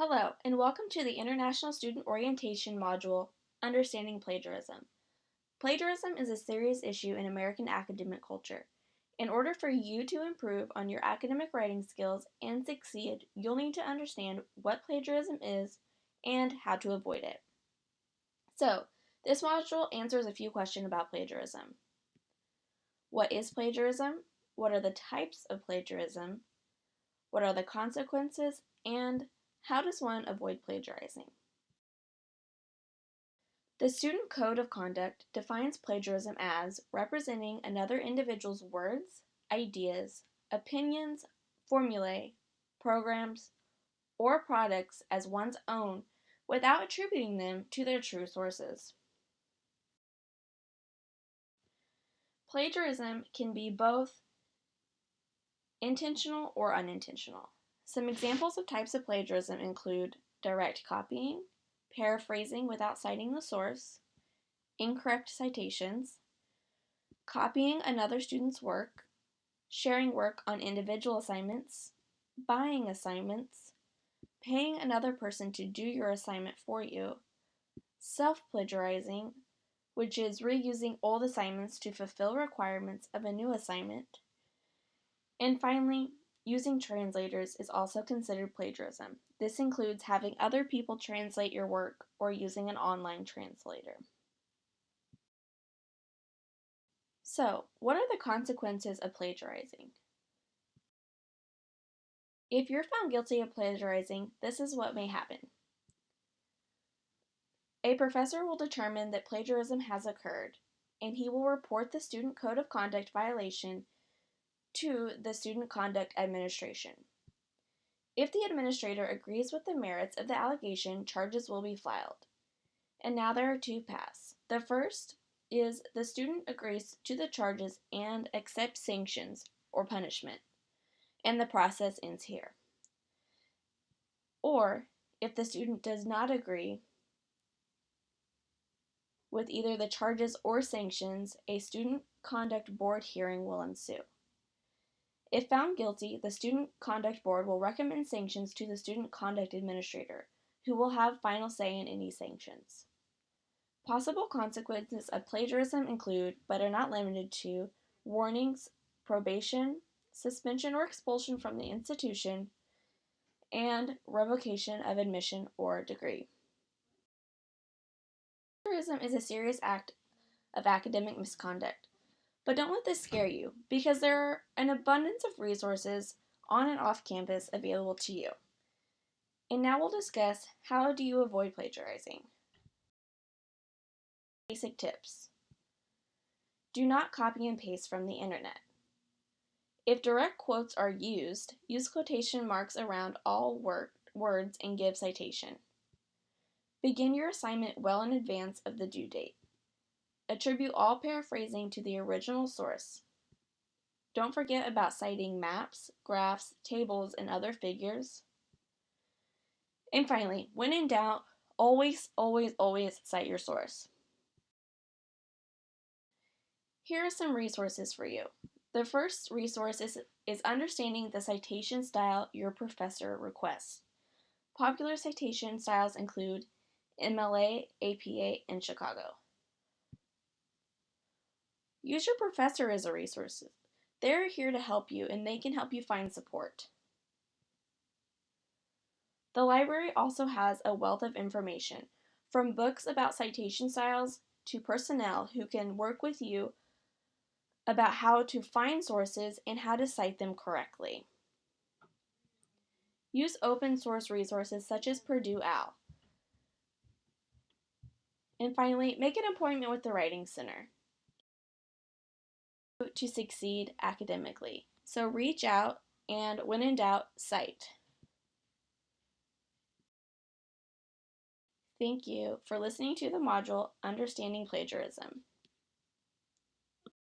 Hello, and welcome to the International Student Orientation module, Understanding Plagiarism. Plagiarism is a serious issue in American academic culture. In order for you to improve on your academic writing skills and succeed, you'll need to understand what plagiarism is and how to avoid it. So, this module answers a few questions about plagiarism. What is plagiarism? What are the types of plagiarism? What are the consequences? And how does one avoid plagiarizing? The Student Code of Conduct defines plagiarism as representing another individual's words, ideas, opinions, formulae, programs, or products as one's own without attributing them to their true sources. Plagiarism can be both intentional or unintentional. Some examples of types of plagiarism include direct copying, paraphrasing without citing the source, incorrect citations, copying another student's work, sharing work on individual assignments, buying assignments, paying another person to do your assignment for you, self-plagiarizing, which is reusing old assignments to fulfill requirements of a new assignment, and finally, using translators is also considered plagiarism. This includes having other people translate your work or using an online translator. So, what are the consequences of plagiarizing? If you're found guilty of plagiarizing, this is what may happen. A professor will determine that plagiarism has occurred, and he will report the Student Code of Conduct violation to the Student Conduct Administration. If the administrator agrees with the merits of the allegation, charges will be filed. And now there are two paths. The first is the student agrees to the charges and accepts sanctions or punishment, and the process ends here. Or, if the student does not agree with either the charges or sanctions, a Student Conduct Board hearing will ensue. If found guilty, the Student Conduct Board will recommend sanctions to the Student Conduct Administrator, who will have final say in any sanctions. Possible consequences of plagiarism include, but are not limited to, warnings, probation, suspension or expulsion from the institution, and revocation of admission or degree. Plagiarism is a serious act of academic misconduct. But don't let this scare you, because there are an abundance of resources on and off campus available to you. And now we'll discuss how do you avoid plagiarizing. Basic tips. Do not copy and paste from the internet. If direct quotes are used, use quotation marks around all words and give citation. Begin your assignment well in advance of the due date. Attribute all paraphrasing to the original source. Don't forget about citing maps, graphs, tables, and other figures. And finally, when in doubt, always cite your source. Here are some resources for you. The first resource is understanding the citation style your professor requests. Popular citation styles include MLA, APA, and Chicago. Use your professor as a resource. They're here to help you, and they can help you find support. The library also has a wealth of information, from books about citation styles to personnel who can work with you about how to find sources and how to cite them correctly. Use open source resources such as Purdue OWL. And finally, make an appointment with the Writing Center to succeed academically. So reach out, and when in doubt, cite. Thank you for listening to the module Understanding Plagiarism.